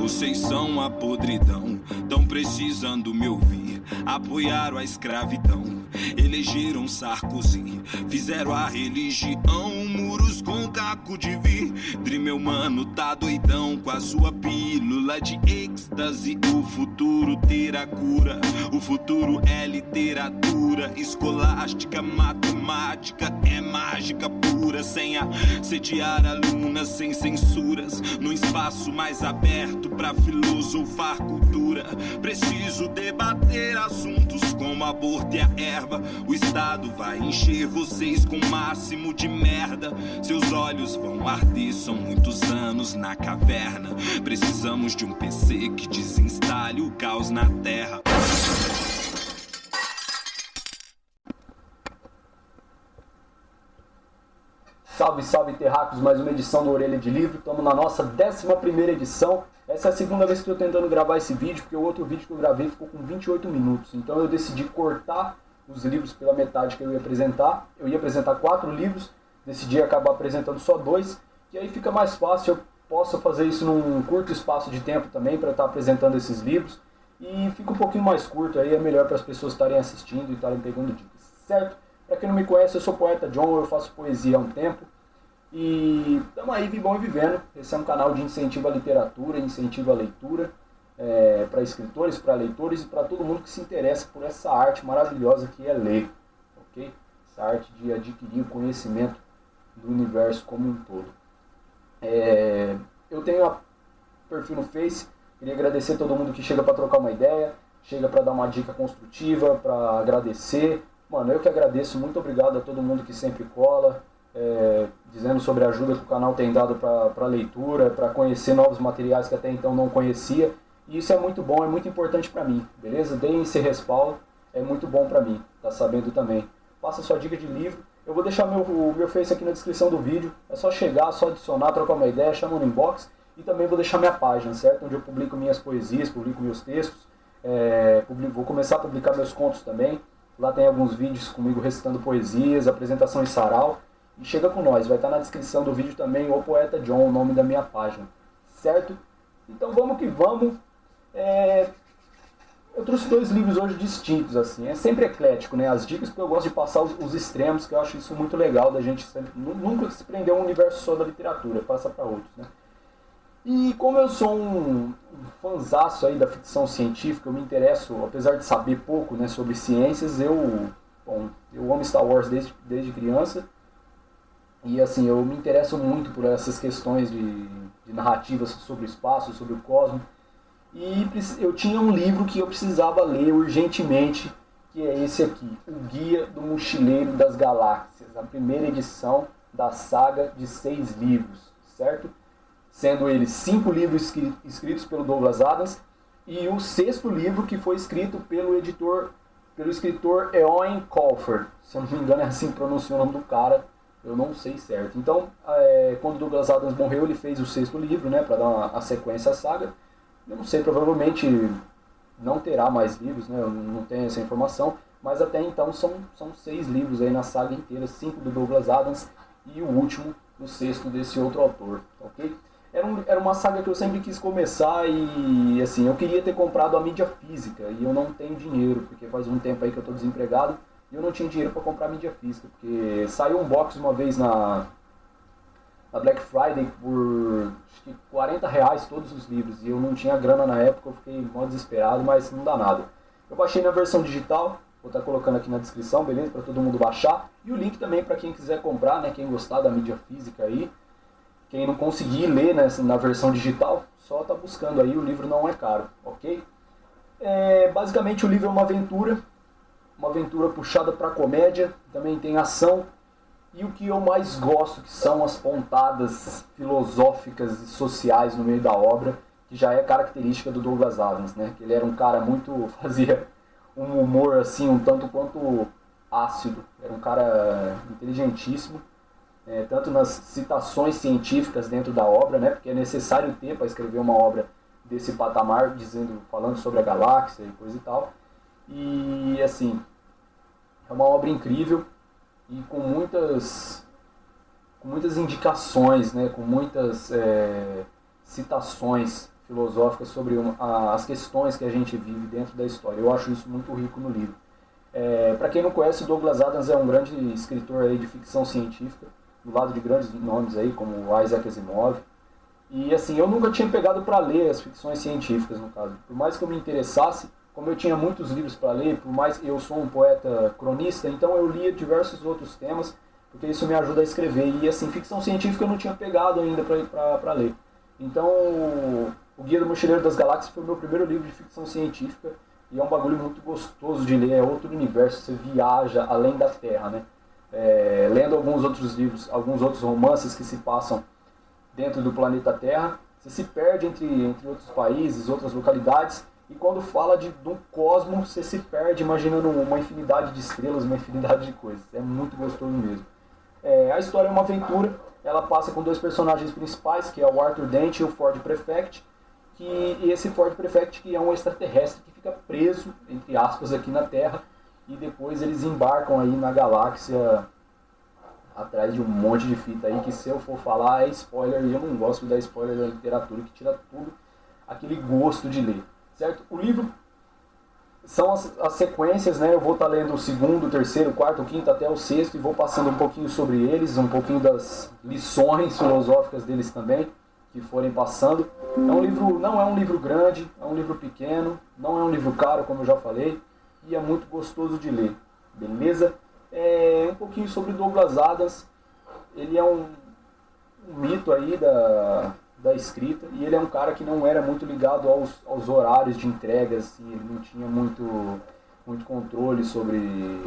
Vocês são a podridão, tão precisando me ouvir. Apoiaram a escravidão, elegeram Sarkozy, fizeram a religião muros com caco de vidro. Meu mano tá doidão com a sua pílula de êxtase. O futuro terá cura, o futuro é literatura escolástica, matemática é mágica pura, sem assediar alunas, sem censuras, num espaço mais aberto pra filosofar cultura. Preciso debater assuntos como aborto e a erva. O Estado vai encher vocês com o máximo de merda. Seus olhos vão arder, são muitos anos na caverna. Precisamos de um PC que desinstale o caos na terra. Salve, salve, terráqueos, mais uma edição do Orelha de Livro. Estamos na nossa 11ª edição. Essa é a segunda vez que eu estou tentando gravar esse vídeo, porque o outro vídeo que eu gravei ficou com 28 minutos. Então eu decidi cortar os livros pela metade que eu ia apresentar. Eu ia apresentar 4 livros, decidi acabar apresentando só 2, que aí fica mais fácil, eu posso fazer isso num curto espaço de tempo também, para estar apresentando esses livros. E fica um pouquinho mais curto, aí é melhor para as pessoas estarem assistindo e estarem pegando dicas, certo? Para quem não me conhece, eu sou poeta John, eu faço poesia há um tempo. E estamos aí, vivão e vivendo. Esse é um canal de incentivo à literatura, incentivo à leitura, para escritores, para leitores e para todo mundo que se interessa por essa arte maravilhosa que é ler, ok? Essa arte de adquirir o conhecimento do universo como um todo. Eu tenho perfil no Face, queria agradecer a todo mundo que chega para trocar uma ideia, chega para dar uma dica construtiva, para agradecer. Mano, eu que agradeço, muito obrigado a todo mundo que sempre cola, dizendo sobre a ajuda que o canal tem dado para leitura, para conhecer novos materiais que até então não conhecia. E isso é muito bom, é muito importante para mim, beleza? Deem esse respaldo, é muito bom para mim, tá sabendo também. Faça sua dica de livro. Eu vou deixar o meu Face aqui na descrição do vídeo. É só chegar, só adicionar, trocar uma ideia, chama no inbox. E também vou deixar minha página, certo? Onde eu publico minhas poesias, publico meus textos. Vou começar a publicar meus contos também. Lá tem alguns vídeos comigo recitando poesias, apresentação em sarau. E chega com nós, vai estar na descrição do vídeo também o Poeta John, o nome da minha página, certo? Então vamos que vamos. Eu trouxe 2 livros hoje distintos, assim, é sempre eclético, né? As dicas, porque eu gosto de passar os extremos, que eu acho isso muito legal, da gente sempre, nunca se prender a um universo só da literatura, passa para outros, né? E como eu sou um fanzaço aí da ficção científica, eu me interesso, apesar de saber pouco, né, sobre ciências, eu amo Star Wars desde criança. E assim, eu me interesso muito por essas questões de narrativas sobre o espaço, sobre o cosmos. E eu tinha um livro que eu precisava ler urgentemente, que é esse aqui, O Guia do Mochileiro das Galáxias, a primeira edição da saga de 6 livros, certo? Sendo eles 5 livros escritos pelo Douglas Adams e o 6º livro que foi escrito pelo escritor Eoin Colfer. Se eu não me engano é assim que pronuncia o nome do cara, eu não sei certo. Então, quando Douglas Adams morreu, ele fez o 6º livro, né, para dar a sequência à saga. Eu não sei, provavelmente não terá mais livros, né, eu não tenho essa informação, mas até então são 6 livros aí na saga inteira, 5 do Douglas Adams e o último, o 6º desse outro autor, ok? Era uma saga que eu sempre quis começar e, assim, eu queria ter comprado a mídia física e eu não tenho dinheiro, porque faz um tempo aí que eu estou desempregado e eu não tinha dinheiro para comprar mídia física, porque saiu um box uma vez na Black Friday por acho que R$40 todos os livros e eu não tinha grana na época, eu fiquei mó desesperado, mas não dá nada. Eu baixei na versão digital, vou estar colocando aqui na descrição, beleza? Para todo mundo baixar. E o link também para quem quiser comprar, né? Quem gostar da mídia física aí. Quem não conseguir ler, né, na versão digital, só tá buscando aí, o livro não é caro, ok? Basicamente o livro é uma aventura puxada para comédia, também tem ação. E o que eu mais gosto, que são as pontadas filosóficas e sociais no meio da obra, que já é característica do Douglas Adams, né? Que ele era um cara fazia um humor assim, um tanto quanto ácido, era um cara inteligentíssimo, tanto nas citações científicas dentro da obra, né? Porque é necessário ter para escrever uma obra desse patamar, falando sobre a galáxia e coisa e tal. E assim, é uma obra incrível e com muitas indicações, né, com muitas citações filosóficas sobre as questões que a gente vive dentro da história. Eu acho isso muito rico no livro. Para quem não conhece, o Douglas Adams é um grande escritor aí de ficção científica, do lado de grandes nomes aí, como Isaac Asimov. E assim, eu nunca tinha pegado para ler as ficções científicas, no caso. Por mais que eu me interessasse, como eu tinha muitos livros para ler, por mais que eu sou um poeta cronista, então eu lia diversos outros temas, porque isso me ajuda a escrever. E assim, ficção científica eu não tinha pegado ainda para ler. Então, o Guia do Mochileiro das Galáxias foi o meu primeiro livro de ficção científica, e é um bagulho muito gostoso de ler, é outro universo, você viaja além da Terra, né? Lendo alguns outros livros, alguns outros romances que se passam dentro do planeta Terra, você se perde entre outros países, outras localidades, e quando fala do cosmos, você se perde imaginando uma infinidade de estrelas, uma infinidade de coisas. É muito gostoso mesmo. A história é uma aventura, ela passa com dois personagens principais, que é o Arthur Dent e o Ford Prefect, e esse Ford Prefect que é um extraterrestre que fica preso, entre aspas, aqui na Terra, e depois eles embarcam aí na galáxia atrás de um monte de fita aí, que se eu for falar é spoiler, e eu não gosto de dar spoiler da literatura, que tira tudo aquele gosto de ler, certo? O livro são as sequências, né? Eu vou estar lendo o segundo, o terceiro, o quarto, o quinto até o sexto, e vou passando um pouquinho sobre eles, um pouquinho das lições filosóficas deles também, que forem passando. Não é um livro grande, é um livro pequeno, não é um livro caro, como eu já falei, e é muito gostoso de ler, beleza? Um pouquinho sobre Douglas Adams. Ele é um mito aí da escrita, e ele é um cara que não era muito ligado aos horários de entregas, assim, ele não tinha muito controle sobre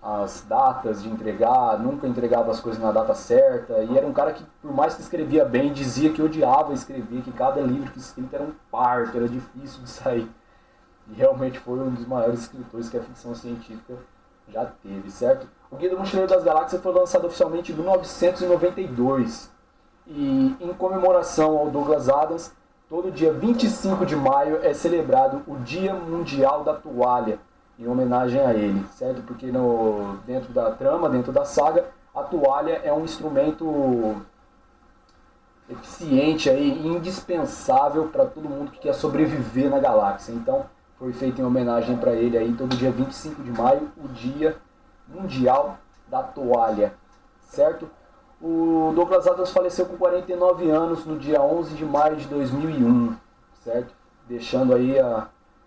as datas de entregar, nunca entregava as coisas na data certa, e era um cara que, por mais que escrevia bem, dizia que odiava escrever, que cada livro que escrito era um parto, era difícil de sair. E realmente foi um dos maiores escritores que a ficção científica já teve, certo? O Guia do Mochileiro das Galáxias foi lançado oficialmente em 1992. E em comemoração ao Douglas Adams, todo dia 25 de maio é celebrado o Dia Mundial da Toalha, em homenagem a ele, certo? Porque dentro da trama, dentro da saga, a toalha é um instrumento eficiente aí, indispensável para todo mundo que quer sobreviver na galáxia. Então, foi feito em homenagem para ele aí, todo dia 25 de maio, o Dia Mundial da Toalha, certo? O Douglas Adams faleceu com 49 anos no dia 11 de maio de 2001, certo? Deixando aí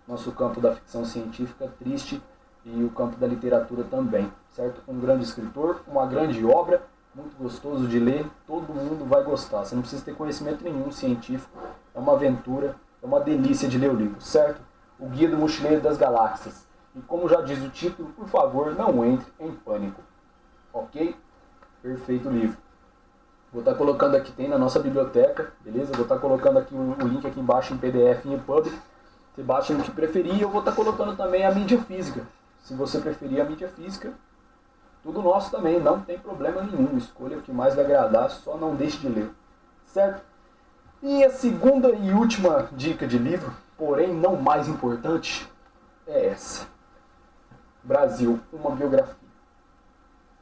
nosso campo da ficção científica triste, e o campo da literatura também, certo? Um grande escritor, uma grande obra, muito gostoso de ler, todo mundo vai gostar. Você não precisa ter conhecimento nenhum científico, é uma aventura, é uma delícia de ler o livro, certo? O Guia do Mochileiro das Galáxias. E como já diz o título, por favor, não entre em pânico. Ok? Perfeito livro. Vou estar colocando aqui, tem na nossa biblioteca, beleza? Vou estar colocando aqui o link aqui embaixo em PDF e EPUB. Você baixa no que preferir, e eu vou estar colocando também a mídia física. Se você preferir a mídia física, tudo nosso também, não tem problema nenhum. Escolha o que mais lhe agradar, só não deixe de ler. Certo? E a segunda e última dica de livro, porém não mais importante, é essa. Brasil, uma biografia.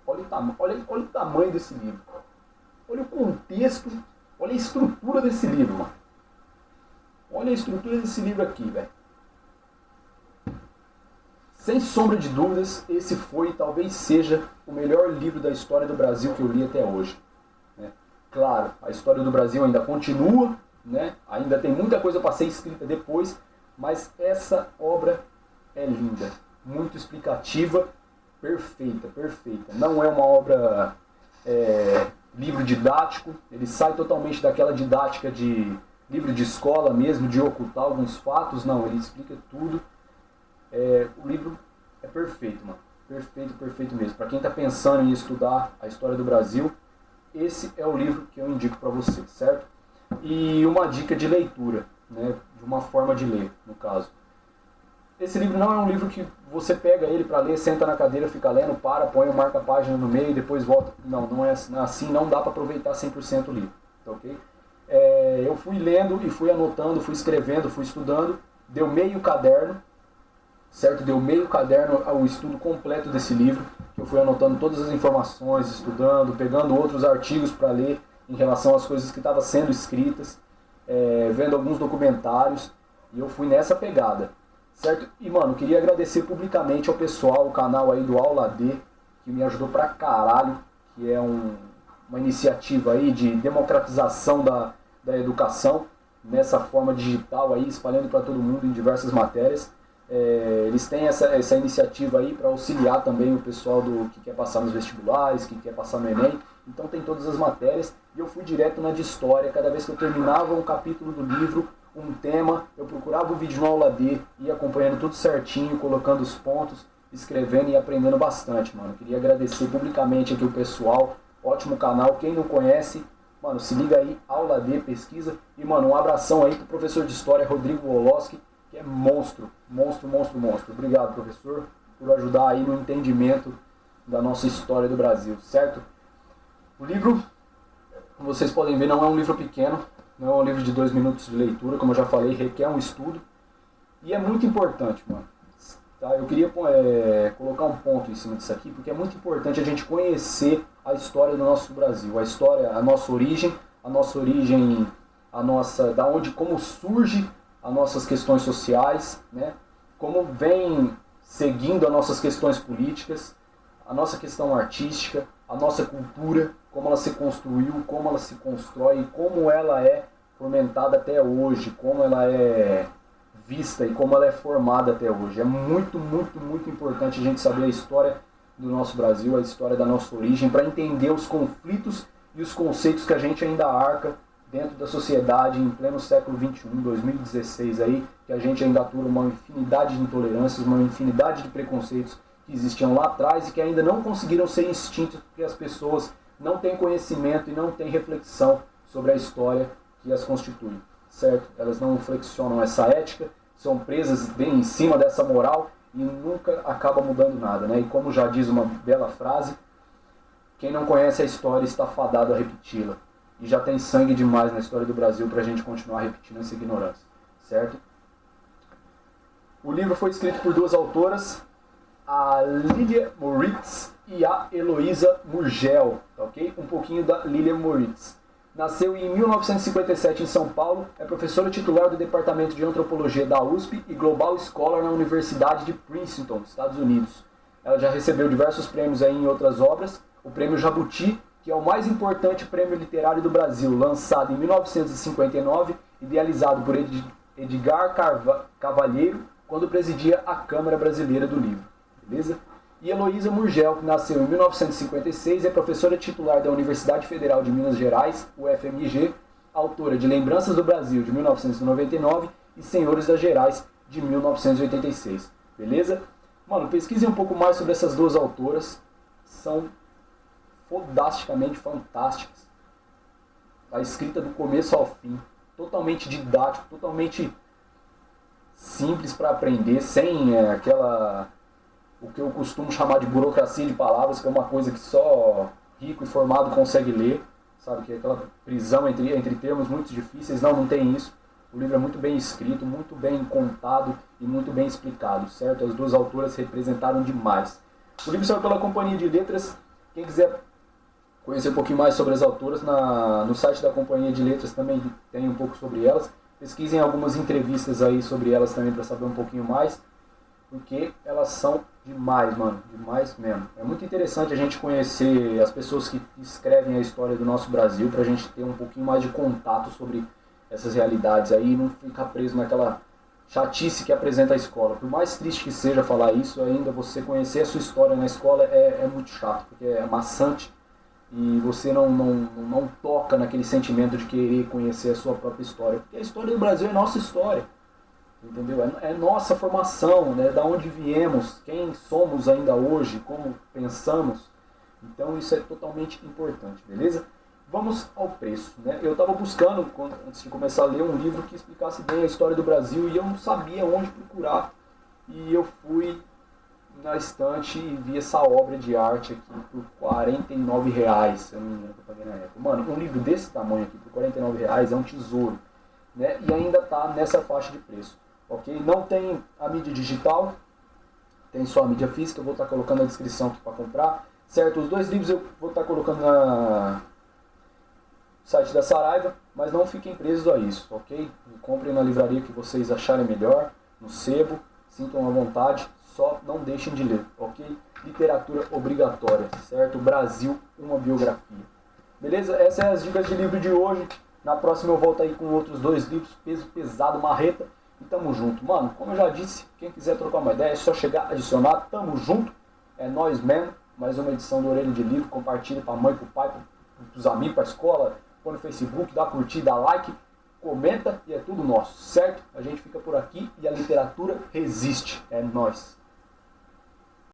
Olha o tamanho desse livro. Olha o contexto, olha a estrutura desse livro, mano. Olha a estrutura desse livro aqui, velho. Sem sombra de dúvidas, esse foi e talvez seja o melhor livro da história do Brasil que eu li até hoje. Né? Claro, a história do Brasil ainda continua, né? Ainda tem muita coisa para ser escrita depois, mas essa obra é linda, muito explicativa, perfeita, perfeita. Não é uma obra livro didático, ele sai totalmente daquela didática de livro de escola mesmo, de ocultar alguns fatos, não, ele explica tudo. O livro é perfeito, mano. Perfeito, perfeito mesmo. Para quem está pensando em estudar a história do Brasil, esse é o livro que eu indico para você, certo? E uma dica de leitura, né? De uma forma de ler, no caso. Esse livro não é um livro que você pega ele para ler, senta na cadeira, fica lendo, põe o marca-página no meio e depois volta. Não é assim, não dá para aproveitar 100% o livro, tá ok? Eu fui lendo e fui anotando, fui escrevendo, fui estudando, deu meio caderno, certo? Deu meio caderno ao estudo completo desse livro, que eu fui anotando todas as informações, estudando, pegando outros artigos para ler em relação às coisas que estavam sendo escritas. vendo alguns documentários, e eu fui nessa pegada, certo? E, mano, queria agradecer publicamente ao pessoal, o canal aí do Aula D, que me ajudou pra caralho, que é uma iniciativa aí de democratização da educação, nessa forma digital aí, espalhando para todo mundo em diversas matérias. Eles têm essa iniciativa aí para auxiliar também o pessoal que quer passar nos vestibulares, que quer passar no Enem. Então tem todas as matérias, e eu fui direto na de história. Cada vez que eu terminava um capítulo do livro, um tema, eu procurava o vídeo no Aula D, ia acompanhando tudo certinho, colocando os pontos, escrevendo e aprendendo bastante, mano. Queria agradecer publicamente aqui o pessoal, ótimo canal. Quem não conhece, mano, se liga aí, Aula D, pesquisa. E, mano, um abração aí pro professor de História, Rodrigo Woloski, que é monstro. Obrigado, professor, por ajudar aí no entendimento da nossa história do Brasil, certo? O livro, como vocês podem ver, não é um livro pequeno, não é um livro de 2 minutos de leitura, como eu já falei, requer um estudo. E é muito importante, mano. Tá? Eu queria colocar um ponto em cima disso aqui, porque é muito importante a gente conhecer a história do nosso Brasil, a nossa origem, como surge as nossas questões sociais, né? Como vem seguindo as nossas questões políticas, a nossa questão artística, a nossa cultura, como ela se construiu, como ela se constrói, como ela é fomentada até hoje, como ela é vista e como ela é formada até hoje. É muito importante a gente saber a história do nosso Brasil, a história da nossa origem, para entender os conflitos e os conceitos que a gente ainda arca dentro da sociedade em pleno século XXI, 2016 aí, que a gente ainda atura uma infinidade de intolerâncias, uma infinidade de preconceitos que existiam lá atrás e que ainda não conseguiram ser extintos porque as pessoas não têm conhecimento e não têm reflexão sobre a história que as constitui, certo? Elas não flexionam essa ética, são presas bem em cima dessa moral e nunca acaba mudando nada, né? E como já diz uma bela frase, quem não conhece a história está fadado a repeti-la. E já tem sangue demais na história do Brasil para a gente continuar repetindo essa ignorância, certo? O livro foi escrito por 2 autoras, a Lilia Moritz e a Heloísa Murgel, tá ok? Um pouquinho da Lilia Moritz. Nasceu em 1957 em São Paulo, é professora titular do Departamento de Antropologia da USP e Global Scholar na Universidade de Princeton, Estados Unidos. Ela já recebeu diversos prêmios aí em outras obras, o Prêmio Jabuti, que é o mais importante prêmio literário do Brasil, lançado em 1959, idealizado por Edgar Cavalheiro, quando presidia a Câmara Brasileira do Livro. Beleza? E Heloísa Murgel, que nasceu em 1956, é professora titular da Universidade Federal de Minas Gerais, UFMG, autora de Lembranças do Brasil, de 1999, e Senhores das Gerais, de 1986. Beleza? Mano, pesquisem um pouco mais sobre essas 2 autoras. São fodasticamente fantásticas. A escrita do começo ao fim, totalmente didático, totalmente simples para aprender, sem o que eu costumo chamar de burocracia de palavras, que é uma coisa que só rico e formado consegue ler, sabe, que é aquela prisão entre termos muito difíceis. Não tem isso. O livro é muito bem escrito, muito bem contado e muito bem explicado, certo? As 2 autoras representaram demais. O livro saiu pela Companhia de Letras. Quem quiser conhecer um pouquinho mais sobre as autoras, no site da Companhia de Letras também tem um pouco sobre elas. Pesquisem algumas entrevistas aí sobre elas também para saber um pouquinho mais, porque elas são demais, mano, demais mesmo. É muito interessante a gente conhecer as pessoas que escrevem a história do nosso Brasil, para a gente ter um pouquinho mais de contato sobre essas realidades aí e não ficar preso naquela chatice que apresenta a escola. Por mais triste que seja falar isso, ainda você conhecer a sua história na escola é muito chato, porque é maçante. E você não toca naquele sentimento de querer conhecer a sua própria história. Porque a história do Brasil é nossa história. Entendeu? É nossa formação, né? Da onde viemos, quem somos ainda hoje, como pensamos. Então isso é totalmente importante, beleza? Vamos ao preço, né? Eu estava buscando, antes de começar a ler, um livro que explicasse bem a história do Brasil e eu não sabia onde procurar. E eu fui na estante e vi essa obra de arte aqui por R$49, se eu não me engano, que eu paguei na época. Mano, um livro desse tamanho aqui por R$49 é um tesouro, né? E ainda está nessa faixa de preço, ok? Não tem a mídia digital, tem só a mídia física. Eu vou estar colocando na descrição aqui para comprar, certo? Os 2 livros eu vou estar colocando site da Saraiva, mas não fiquem presos a isso, ok? Comprem na livraria que vocês acharem melhor, no sebo, sintam à vontade, só não deixem de ler, ok? Literatura obrigatória, certo? Brasil, uma biografia. Beleza? Essas são as dicas de livro de hoje. Na próxima eu volto aí com outros 2 livros, Peso Pesado, Marreta, e tamo junto. Mano, como eu já disse, quem quiser trocar uma ideia é só chegar, adicionar, tamo junto, é nóis mesmo. Mais uma edição do Orelha de Livro, compartilha pra mãe, pro pai, pros amigos, pra escola, põe no Facebook, dá curtir, dá like, comenta e é tudo nosso, certo? A gente fica por aqui e a literatura resiste. É nóis.